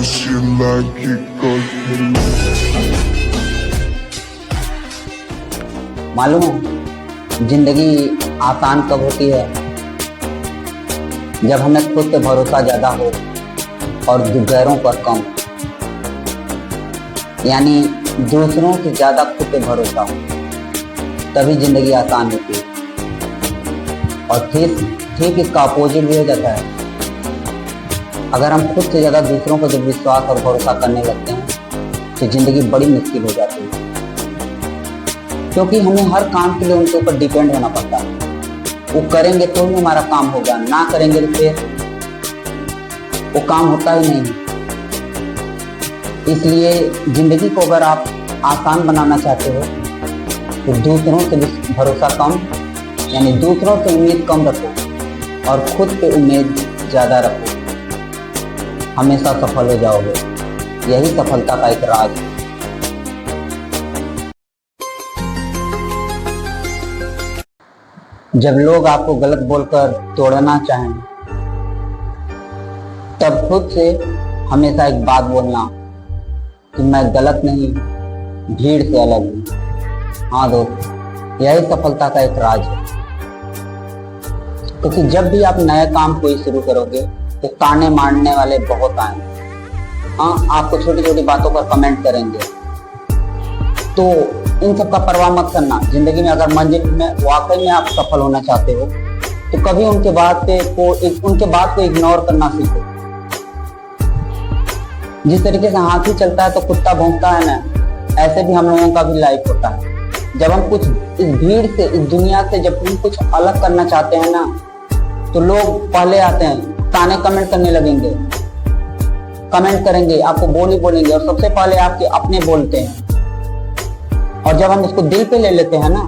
she like it 'cause she मालूम है जिंदगी आसान कब होती है? जब हमें खुद पे भरोसा ज्यादा हो और गैरों पर कम, यानी दूसरों से ज्यादा खुद पे भरोसा हो, तभी जिंदगी आसान होती है। और ठीक इसका अपोजिट भी हो जाता है। अगर हम खुद से ज्यादा दूसरों पर जब विश्वास और भरोसा करने लगते हैं तो जिंदगी बड़ी मुश्किल हो जाती है, क्योंकि हमें हर काम के लिए उनके ऊपर डिपेंड होना पड़ता है। वो करेंगे तो ही हमारा काम होगा, ना करेंगे तो फिर वो काम होता ही नहीं। इसलिए जिंदगी को अगर आप आसान बनाना चाहते हो तो दूसरों से भरोसा कम, यानी दूसरों से उम्मीद कम रखो और खुद पे उम्मीद ज्यादा रखो। हमेशा सफल हो जाओगे। यही सफलता का एक राज है। जब लोग आपको गलत बोलकर तोड़ना चाहें, तब खुद से हमेशा एक बात बोलना कि मैं गलत नहीं, भीड़ से अलग हूं। हाँ दोस्त, यही सफलता का एक राज है। क्योंकि जब भी आप नया काम कोई शुरू करोगे तो ताने मारने वाले बहुत आएंगे। हाँ, आपको छोटी छोटी बातों पर कमेंट करेंगे, तो इन सब का परवाह मत करना। जिंदगी में अगर मंजिल में वाकई में आप सफल होना चाहते हो तो कभी उनके बात को इग्नोर करना सीखो। जिस तरीके से हाथी चलता है तो कुत्ता भौंकता है ना, ऐसे भी हम लोगों का भी लाइफ होता है। जब हम कुछ इस भीड़ से, इस दुनिया से जब हम कुछ अलग करना चाहते हैं ना, तो लोग पहले आते हैं, ताने कमेंट करने लगेंगे, कमेंट करेंगे, आपको बोलेंगे और सबसे पहले आपके अपने बोलते हैं। और जब हम उसको दिल पे ले लेते हैं ना,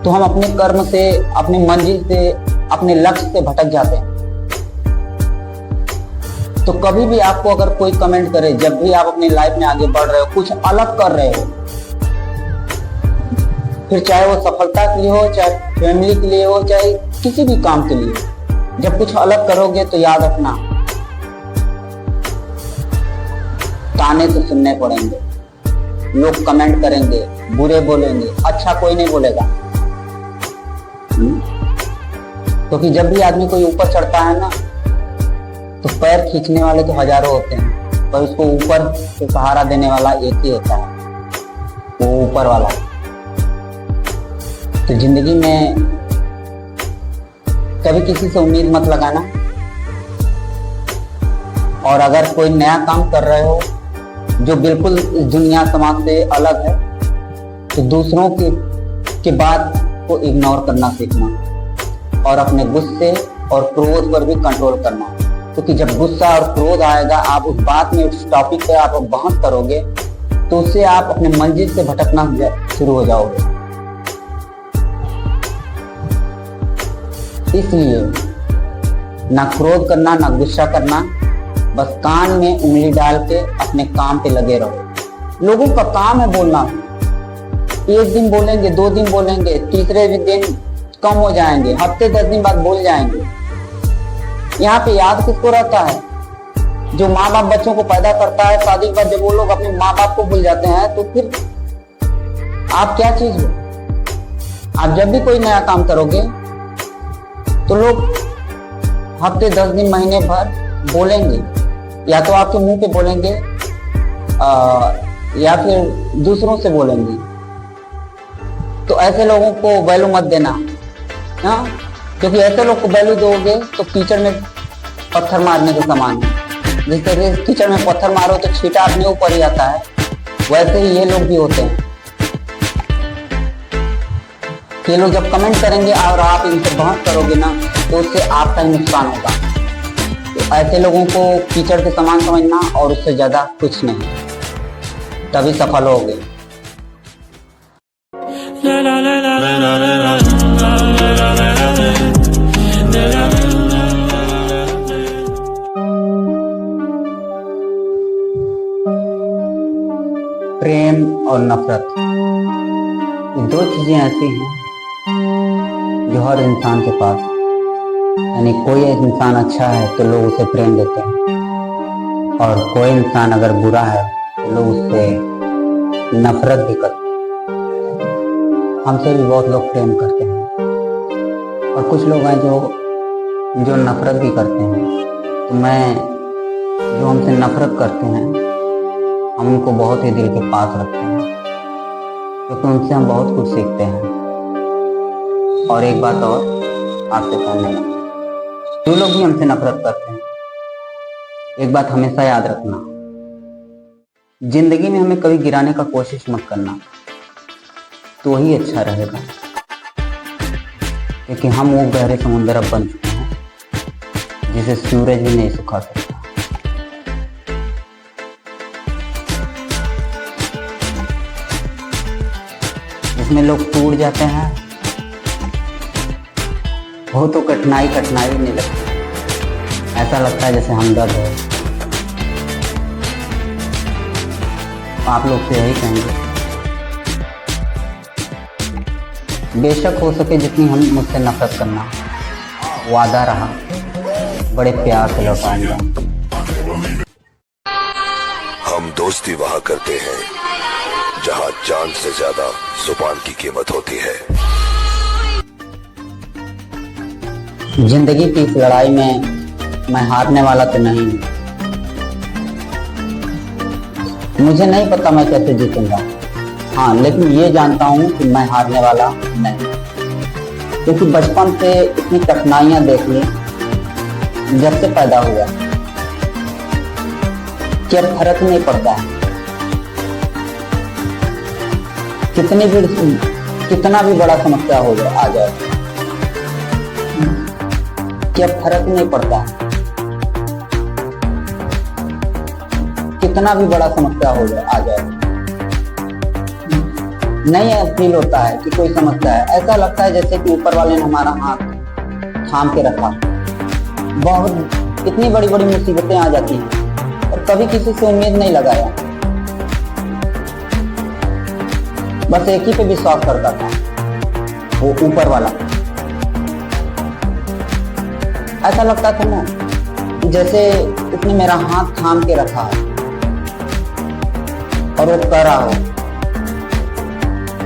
तो हम अपने कर्म से, अपनी मंजिल से, अपने लक्ष्य से भटक जाते हैं। तो कभी भी आपको अगर कोई कमेंट करे, जब भी आप अपनी लाइफ में आगे बढ़ रहे हो, कुछ अलग कर रहे हो, फिर चाहे वो सफलता के लिए हो, चाहे फैमिली के लिए हो, चाहे किसी भी काम के लिए, जब कुछ अलग करोगे तो याद रखना, ताने तो सुनने पड़ेंगे। लोग कमेंट करेंगे, बुरे बोलेंगे, अच्छा कोई नहीं बोलेगा। क्योंकि जब भी आदमी कोई ऊपर चढ़ता है ना, तो पैर खींचने वाले तो हजारों होते हैं, पर उसको ऊपर से सहारा देने वाला एक ही होता है, वो ऊपर वाला। तो जिंदगी में कभी किसी से उम्मीद मत लगाना। और अगर कोई नया काम कर रहे हो जो बिल्कुल इस दुनिया समाज से अलग है, तो दूसरों के बात को इग्नोर करना सीखना और अपने गुस्से और क्रोध पर भी कंट्रोल करना। क्योंकि जब गुस्सा और क्रोध आएगा, आप उस बात में, उस टॉपिक पे आप बहस करोगे, तो उससे आप अपने मंजिल से भटकना शुरू हो जाओगे। इसलिए ना क्रोध करना, ना गुस्सा करना, बस कान में उंगली डाल के अपने काम पे लगे रहो। लोगों का काम है बोलना। एक दिन बोलेंगे, 2 दिन बोलेंगे, तीसरे दिन कम हो जाएंगे, हफ्ते 10 दिन बाद बोल जाएंगे। यहाँ पे याद किसको रहता है? जो माँ बाप बच्चों को पैदा करता है, शादी के बाद जब वो लोग अपने माँ बाप को भूल जाते हैं, तो फिर आप क्या चीज हो? आप जब भी कोई नया काम करोगे तो लोग हफ्ते 10 दिन, महीने भर बोलेंगे, या तो आपके मुंह पे बोलेंगे या फिर दूसरों से बोलेंगे। तो ऐसे लोगों को वैल्यू मत देना। हाँ, क्योंकि ऐसे लोग को वैल्यू दोगे तो कीचड़ में पत्थर मारने के समान है। जिस तरह से कीचड़ में पत्थर मारो तो छींटा अपने ऊपर ही आता है, वैसे ही ये लोग भी होते हैं। ये लोग जब कमेंट करेंगे और आप इनसे बहस करोगे ना, तो उससे आपका ही नुकसान होगा। तो ऐसे लोगों को कीचड़ के समान समझना और उससे ज्यादा कुछ नहीं, तभी सफल होगे। प्रेम और नफरत, ये 2 चीजें ऐसी हैं जो हर इंसान के पास, यानी कोई एक इंसान अच्छा है तो लोग उसे प्रेम देते हैं, और कोई इंसान अगर बुरा है तो लोग उससे नफरत भी करते हैं। हमसे भी बहुत लोग प्रेम करते हैं और कुछ लोग हैं जो नफरत भी करते हैं। तो मैं जो हमसे नफरत करते हैं हम उनको बहुत ही दिल के पास रखते हैं, क्योंकि उनसे हम बहुत कुछ सीखते हैं। और एक बात और आपसे कहने में, जो लोग भी हमसे नफरत करते हैं, एक बात हमेशा याद रखना, जिंदगी में हमें कभी गिराने का कोशिश मत करना, तो ही अच्छा रहेगा। क्योंकि हम वो गहरे समुद्र अब बन चुके हैं जिसे सूरज भी नहीं सुखा सकता। जिसमें लोग टूट जाते हैं वो तो कठिनाई नहीं लगती, ऐसा लगता है जैसे हमदर्द है। आप लोग से यही कहेंगे, बेशक हो सके जितनी हम मुझसे नफरत करना, वादा रहा बड़े प्यार से लौटाएंगे। हम दोस्ती वहाँ करते हैं जहाँ जान से ज्यादा जुबान की कीमत होती है। जिंदगी की इस लड़ाई में मैं हारने वाला तो नहीं हूँ। मुझे नहीं पता मैं कैसे जीतूंगा, हाँ, लेकिन ये जानता हूँ कि मैं हारने वाला नहीं, क्योंकि बचपन से इतनी कठिनाइयां देख ली जब से पैदा हुआ, क्या फर्क नहीं पड़ता है। कितना भी बड़ा समस्या हो जाए आ जाए, क्या फर्क नहीं पड़ता है। कितना भी बड़ा समस्या हो जाए आ जाए, नहीं फील होता है कि कोई समस्या है। ऐसा लगता है जैसे कि ऊपर वाले ने हमारा हाथ थाम के रखा। बहुत इतनी बड़ी बड़ी मुसीबतें आ जाती हैं और कभी किसी से उम्मीद नहीं लगाया, बस एक ही पे विश्वास करता था, वो ऊपर वाला। ऐसा लगता था ना जैसे उसने मेरा हाथ थाम के रखा है और वो कह रहा हो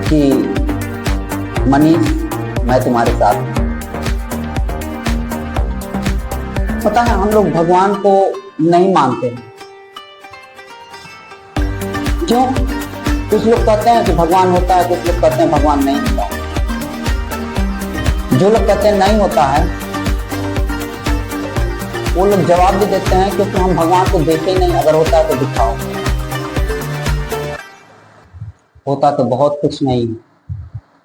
कि मनीष मैं तुम्हारे साथ हूं। पता है हम लोग भगवान को नहीं मानते। क्यों? कुछ लोग कहते हैं कि भगवान होता है, कुछ लोग कहते हैं भगवान नहीं होता। जो लोग कहते हैं नहीं होता है वो लोग जवाब भी देते हैं क्योंकि हम भगवान को देखे ही नहीं, अगर होता है तो दिखाओ। होता तो बहुत कुछ नहीं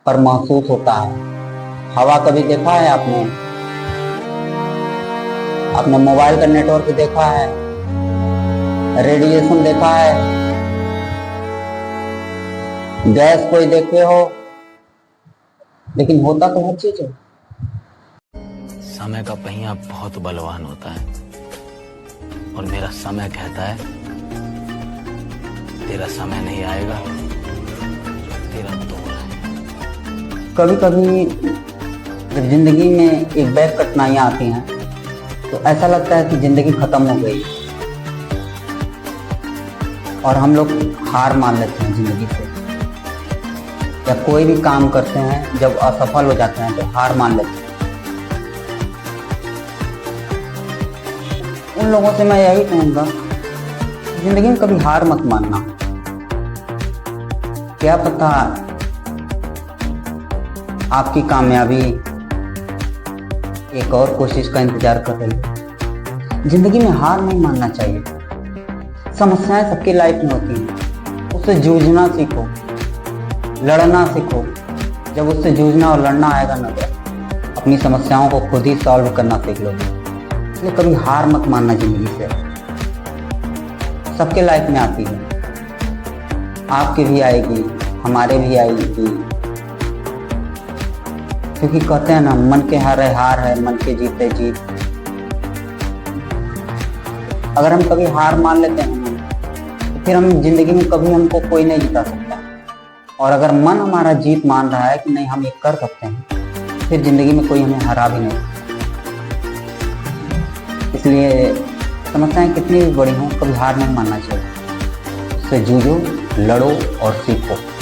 पर महसूस होता है। हवा कभी देखा है आपने? आपने मोबाइल का नेटवर्क देखा है? रेडिएशन देखा है? गैस कोई देखे हो? लेकिन होता तो हर चीज है। समय का पहिया बहुत बलवान होता है और मेरा समय कहता है तेरा समय नहीं आएगा, तेरा दौर है। कभी कभी जब जिंदगी में एक बैग कठिनाइयां आती हैं तो ऐसा लगता है कि जिंदगी खत्म हो गई और हम लोग हार मान लेते हैं जिंदगी से, या कोई भी काम करते हैं जब असफल हो जाते हैं तो हार मान लेते हैं। उन लोगों से मैं यही कहूंगा, जिंदगी में कभी हार मत मानना। क्या पता आपकी कामयाबी एक और कोशिश का इंतजार कर रही है। जिंदगी में हार नहीं मानना चाहिए। समस्याएं सबकी लाइफ में होती हैं, उससे जूझना सीखो, लड़ना सीखो। जब उससे जूझना और लड़ना आएगा ना तो अपनी समस्याओं को खुद ही सॉल्व करना सीख लोगे। इसलिए कभी हार मत मानना जिंदगी से। सबके लाइफ में आती है, आपकी भी आएगी, हमारे भी आएगी, क्योंकि कहते हैं ना मन के हारे हार है, मन के जीते जीत। अगर हम कभी हार मान लेते हैं तो फिर हम जिंदगी में कभी हमको कोई नहीं जिता सकता। और अगर मन हमारा जीत मान रहा है कि नहीं हम ये कर सकते हैं, फिर जिंदगी में कोई हमें हरा भी नहीं। इसलिए समस्याएं कितनी भी बड़ी हों, कभी हार नहीं मानना चाहिए। उससे जूझो, लड़ो और सीखो।